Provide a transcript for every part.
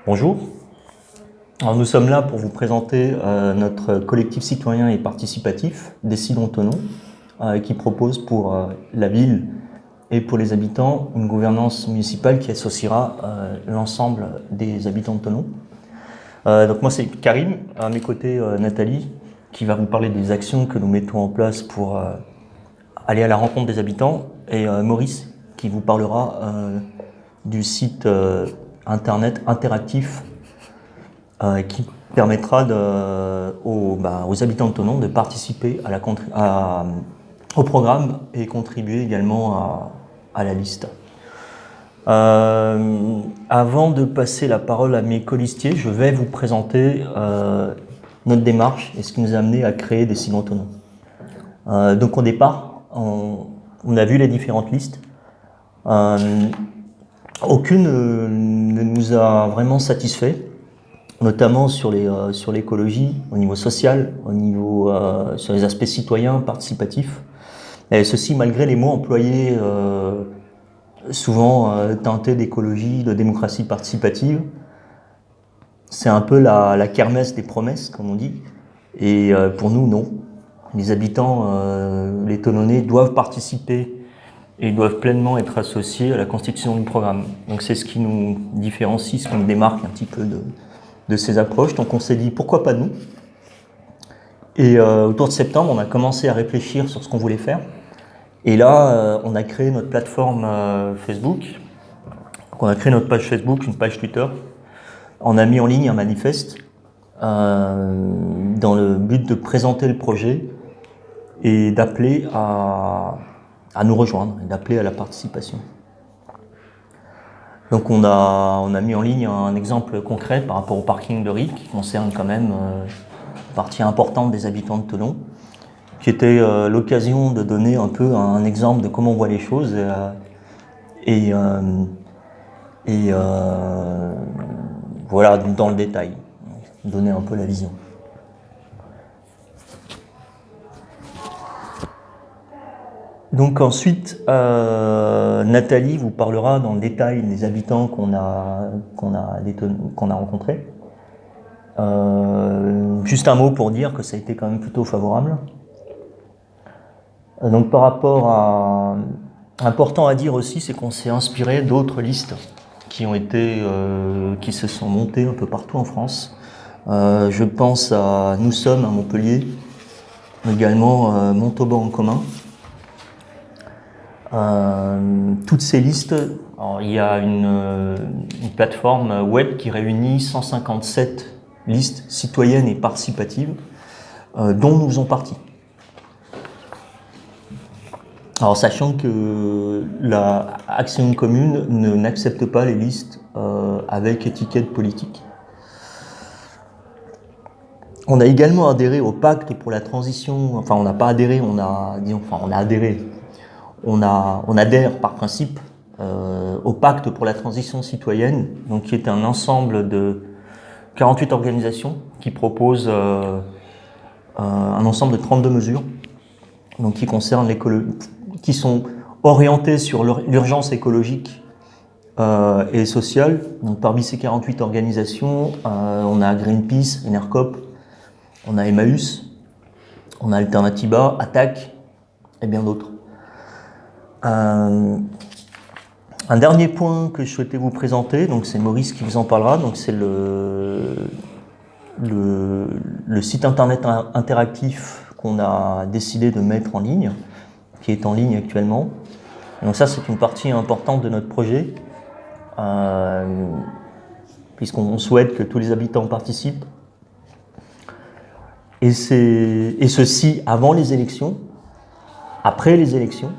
Bonjour. Alors, nous sommes là pour vous présenter notre collectif citoyen et participatif, Décidons Thonon, qui propose pour la ville et pour les habitants une gouvernance municipale qui associera l'ensemble des habitants de Thonon. Donc moi c'est Karim, à mes côtés Nathalie, qui va vous parler des actions que nous mettons en place pour aller à la rencontre des habitants, et Maurice qui vous parlera du site internet interactif qui permettra aux habitants de Thonon de participer au programme et contribuer également à la liste. Avant de passer la parole à mes colistiers, je vais vous présenter notre démarche et ce qui nous a amené à créer Décidons Thonon. Donc au départ, on a vu les différentes listes. Aucune ne nous a vraiment satisfait, notamment sur l'écologie, au niveau social, sur les aspects citoyens, participatifs. Et ceci malgré les mots employés souvent teintés d'écologie, de démocratie participative. C'est un peu la kermesse des promesses, comme on dit. Et pour nous, non. Les habitants, les Thononnais, doivent participer et doivent pleinement être associés à la constitution du programme. Donc c'est ce qui nous différencie, ce qui nous démarque un petit peu de ces approches. Donc on s'est dit, pourquoi pas nous? Et autour de septembre, on a commencé à réfléchir sur ce qu'on voulait faire. Et là, on a créé notre plateforme Facebook. Donc on a créé notre page Facebook, une page Twitter. On a mis en ligne un manifeste dans le but de présenter le projet et d'appeler à nous rejoindre, et d'appeler à la participation. Donc on a mis en ligne un exemple concret par rapport au parking de Ric, qui concerne quand même une partie importante des habitants de Thonon, qui était l'occasion de donner un peu un exemple de comment on voit les choses et voilà, dans le détail, donner un peu la vision. Donc ensuite, Nathalie vous parlera dans le détail des habitants qu'on a rencontrés. Juste un mot pour dire que ça a été quand même plutôt favorable. Donc par rapport à... Important à dire aussi, c'est qu'on s'est inspiré d'autres listes qui se sont montées un peu partout en France. Je pense à Nous Sommes à Montpellier, également Montauban en commun. Toutes ces listes, alors, il y a une plateforme web qui réunit 157 listes citoyennes et participatives dont nous faisons partie. Alors sachant que la Action commune n'accepte pas les listes avec étiquette politique. On a également adhéré au pacte pour la transition, enfin on n'a pas adhéré, on a adhéré. On adhère par principe au pacte pour la transition citoyenne, donc qui est un ensemble de 48 organisations qui proposent un ensemble de 32 mesures, donc qui concernent qui sont orientées sur l'urgence écologique et sociale. Donc parmi ces 48 organisations, on a Greenpeace, Enercop, on a Emmaüs, on a Alternatiba, Attac et bien d'autres. Un dernier point que je souhaitais vous présenter, donc c'est Maurice qui vous en parlera, donc c'est le site internet interactif qu'on a décidé de mettre en ligne, qui est en ligne actuellement. Donc ça c'est une partie importante de notre projet, puisqu'on souhaite que tous les habitants participent. Et ceci avant les élections, après les élections,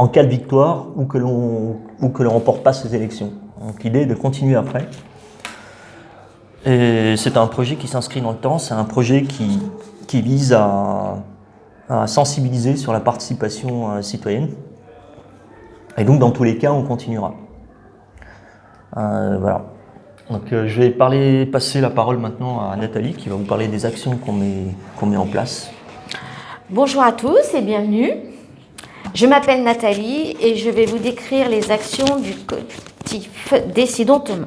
en cas de victoire ou que l'on remporte pas ces élections. Donc l'idée est de continuer après. Et c'est un projet qui s'inscrit dans le temps, c'est un projet qui vise à sensibiliser sur la participation citoyenne. Et donc dans tous les cas, on continuera. Voilà. Donc je vais passer la parole maintenant à Nathalie qui va vous parler des actions qu'on met en place. Bonjour à tous et bienvenue. Je m'appelle Nathalie et je vais vous décrire les actions du collectif Décidons Thonon.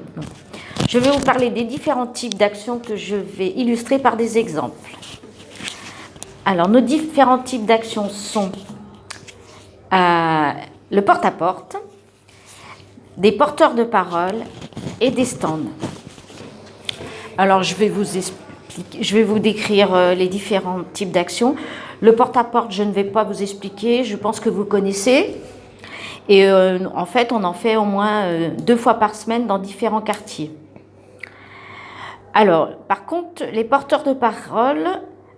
Je vais vous parler des différents types d'actions que je vais illustrer par des exemples. Alors, nos différents types d'actions sont le porte-à-porte, des porteurs de parole et des stands. Alors, je vais vous décrire les différents types d'actions. Le porte-à-porte, je ne vais pas vous expliquer, je pense que vous connaissez. Et en fait, on en fait au moins 2 fois par semaine dans différents quartiers. Alors, par contre, les porteurs de parole,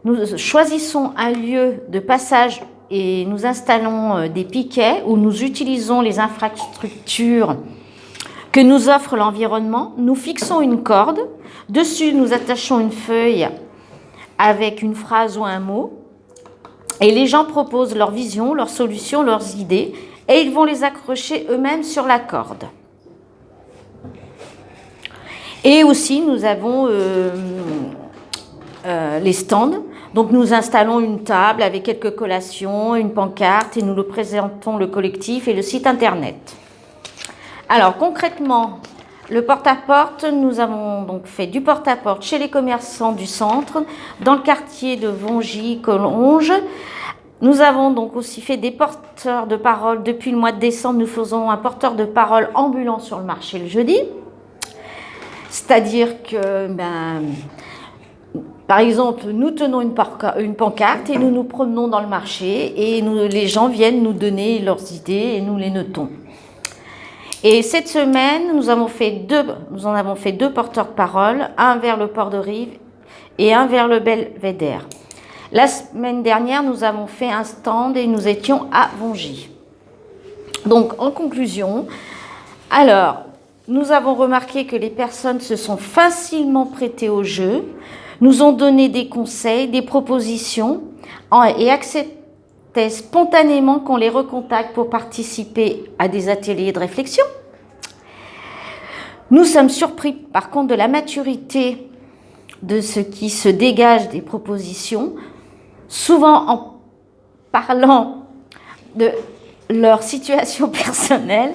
nous choisissons un lieu de passage et nous installons des piquets où nous utilisons les infrastructures que nous offre l'environnement. Nous fixons une corde, dessus nous attachons une feuille avec une phrase ou un mot et les gens proposent leur vision, leurs solutions, leurs idées et ils vont les accrocher eux-mêmes sur la corde. Et aussi nous avons les stands. Donc nous installons une table avec quelques collations, une pancarte et nous le présentons le collectif et le site internet. Alors concrètement, le porte-à-porte, nous avons donc fait du porte-à-porte chez les commerçants du centre, dans le quartier de Vongy-Collonges. Nous avons donc aussi fait des porteurs de parole. Depuis le mois de décembre, nous faisons un porteur de parole ambulant sur le marché le jeudi. C'est-à-dire que, par exemple, nous tenons une pancarte et nous nous promenons dans le marché et les gens viennent nous donner leurs idées et nous les notons. Et cette semaine, nous en avons fait deux porteurs de parole, un vers le port de Rive et un vers le Belvédère. La semaine dernière, nous avons fait un stand et nous étions à Vongy. Donc, en conclusion, alors, nous avons remarqué que les personnes se sont facilement prêtées au jeu, nous ont donné des conseils, des propositions et acceptaient spontanément qu'on les recontacte pour participer à des ateliers de réflexion. Nous sommes surpris par contre de la maturité de ce qui se dégage des propositions, souvent en parlant de leur situation personnelle.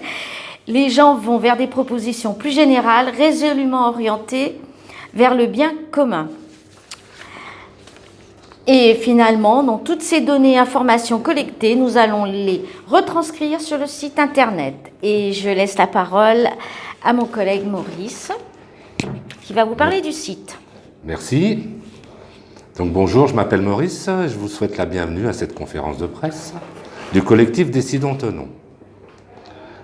Les gens vont vers des propositions plus générales, résolument orientées vers le bien commun. Et finalement, donc, toutes ces données et informations collectées, nous allons les retranscrire sur le site internet. Et je laisse la parole à mon collègue Maurice, qui va vous parler du site. Merci. Donc bonjour, je m'appelle Maurice, je vous souhaite la bienvenue à cette conférence de presse du collectif Décidons-Tenons.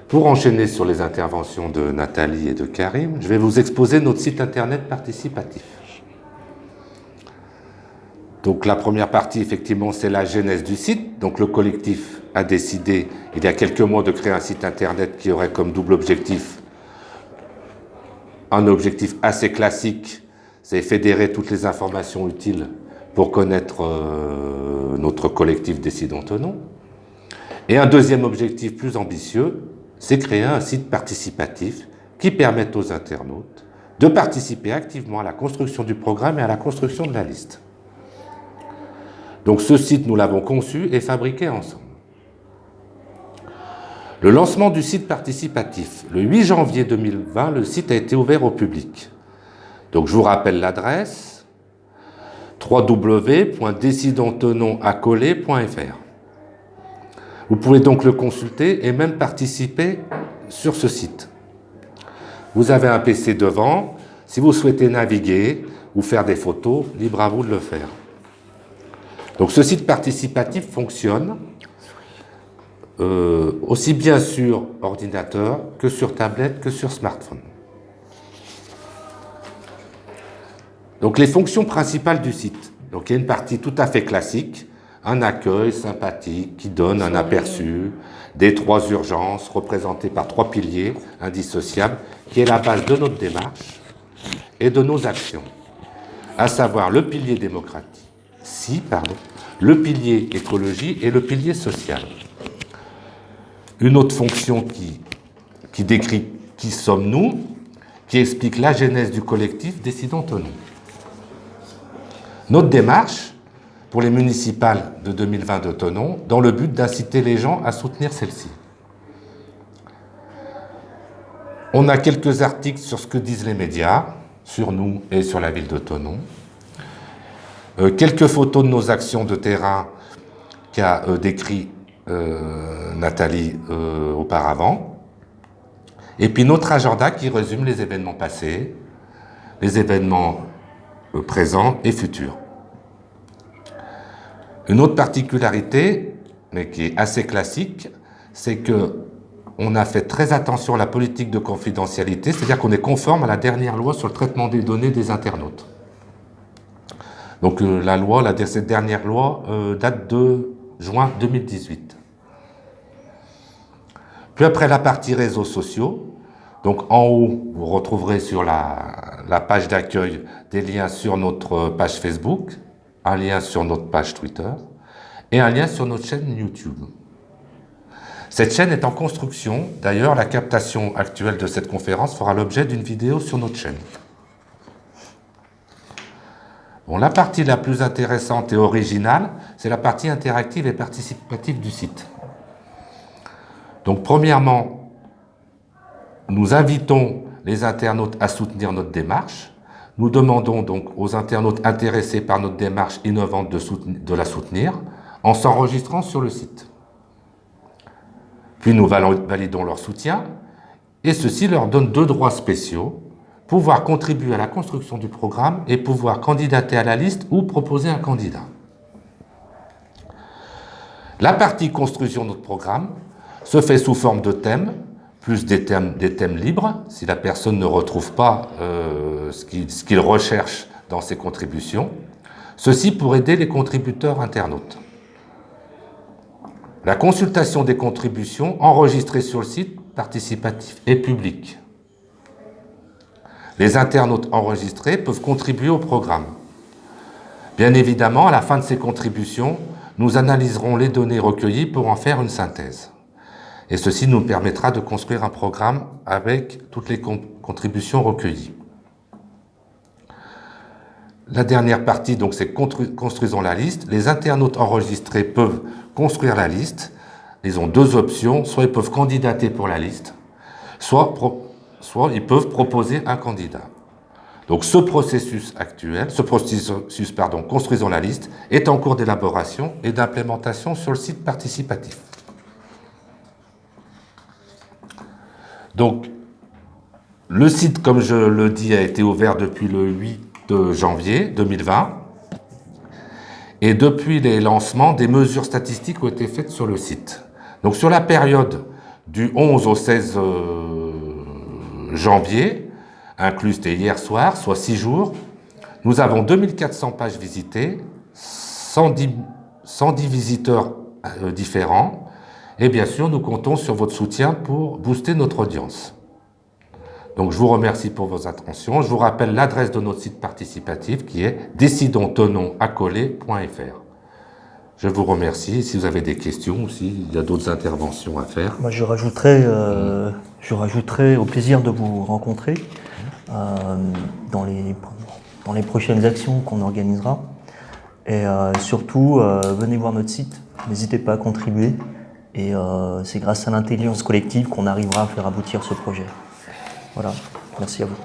Pour enchaîner sur les interventions de Nathalie et de Karim, je vais vous exposer notre site internet participatif. Donc la première partie, effectivement, c'est la genèse du site. Donc le collectif a décidé, il y a quelques mois, de créer un site internet qui aurait comme double objectif un objectif assez classique, c'est fédérer toutes les informations utiles pour connaître notre collectif Décidons-Tenons. Et un deuxième objectif plus ambitieux, c'est créer un site participatif qui permette aux internautes de participer activement à la construction du programme et à la construction de la liste. Donc ce site, nous l'avons conçu et fabriqué ensemble. Le lancement du site participatif, le 8 janvier 2020, le site a été ouvert au public. Donc je vous rappelle l'adresse, www.decidonstenonsaccolés.fr. Vous pouvez donc le consulter et même participer sur ce site. Vous avez un PC devant, si vous souhaitez naviguer ou faire des photos, libre à vous de le faire. Donc ce site participatif fonctionne aussi bien sur ordinateur que sur tablette que sur smartphone. Donc les fonctions principales du site. Donc il y a une partie tout à fait classique, un accueil sympathique qui donne un aperçu des 3 urgences représentées par 3 piliers indissociables qui est la base de notre démarche et de nos actions, à savoir le pilier démocratie, le pilier écologie et le pilier social. Une autre fonction qui décrit qui sommes-nous, qui explique la genèse du collectif Décidons-Tenons. Notre démarche pour les municipales de 2020 de Thonon, dans le but d'inciter les gens à soutenir celle-ci. On a quelques articles sur ce que disent les médias, sur nous et sur la ville de Thonon. Quelques photos de nos actions de terrain qu'a décrit Nathalie auparavant. Et puis notre agenda qui résume les événements passés, les événements présents et futurs. Une autre particularité, mais qui est assez classique, c'est que on a fait très attention à la politique de confidentialité, c'est-à-dire qu'on est conforme à la dernière loi sur le traitement des données des internautes. Donc cette dernière loi date de juin 2018. Puis après la partie réseaux sociaux, donc en haut, vous retrouverez sur la page d'accueil des liens sur notre page Facebook, un lien sur notre page Twitter et un lien sur notre chaîne YouTube. Cette chaîne est en construction. D'ailleurs, la captation actuelle de cette conférence fera l'objet d'une vidéo sur notre chaîne. Bon, la partie la plus intéressante et originale, c'est la partie interactive et participative du site. Donc, premièrement, nous invitons les internautes à soutenir notre démarche. Nous demandons donc aux internautes intéressés par notre démarche innovante de la soutenir en s'enregistrant sur le site. Puis nous validons leur soutien, et ceci leur donne 2 droits spéciaux, pouvoir contribuer à la construction du programme et pouvoir candidater à la liste ou proposer un candidat. La partie construction de notre programme se fait sous forme de thèmes, plus des thèmes libres, si la personne ne retrouve pas ce qu'il recherche dans ses contributions. Ceci pour aider les contributeurs internautes. La consultation des contributions enregistrées sur le site participatif est publique. Les internautes enregistrés peuvent contribuer au programme. Bien évidemment, à la fin de ces contributions, nous analyserons les données recueillies pour en faire une synthèse. Et ceci nous permettra de construire un programme avec toutes les contributions recueillies. La dernière partie, donc, c'est construisons la liste. Les internautes enregistrés peuvent construire la liste. Ils ont 2 options. Soit ils peuvent candidater pour la liste, soit ils peuvent proposer un candidat. Donc ce processus, construisons la liste, est en cours d'élaboration et d'implémentation sur le site participatif. Donc, le site, comme je le dis, a été ouvert depuis le 8 janvier 2020. Et depuis les lancements, des mesures statistiques ont été faites sur le site. Donc, sur la période du 11 au 16 janvier, inclus c'était hier soir, soit 6 jours, nous avons 2400 pages visitées, 110 visiteurs différents. Et bien sûr, nous comptons sur votre soutien pour booster notre audience. Donc, je vous remercie pour vos attentions. Je vous rappelle l'adresse de notre site participatif qui est décidonstononsacoller.fr. Je vous remercie. Si vous avez des questions ou s'il y a d'autres interventions à faire. Moi, je rajouterais au plaisir de vous rencontrer dans les prochaines actions qu'on organisera. Et surtout, venez voir notre site. N'hésitez pas à contribuer. Et c'est grâce à l'intelligence collective qu'on arrivera à faire aboutir ce projet. Voilà, merci à vous.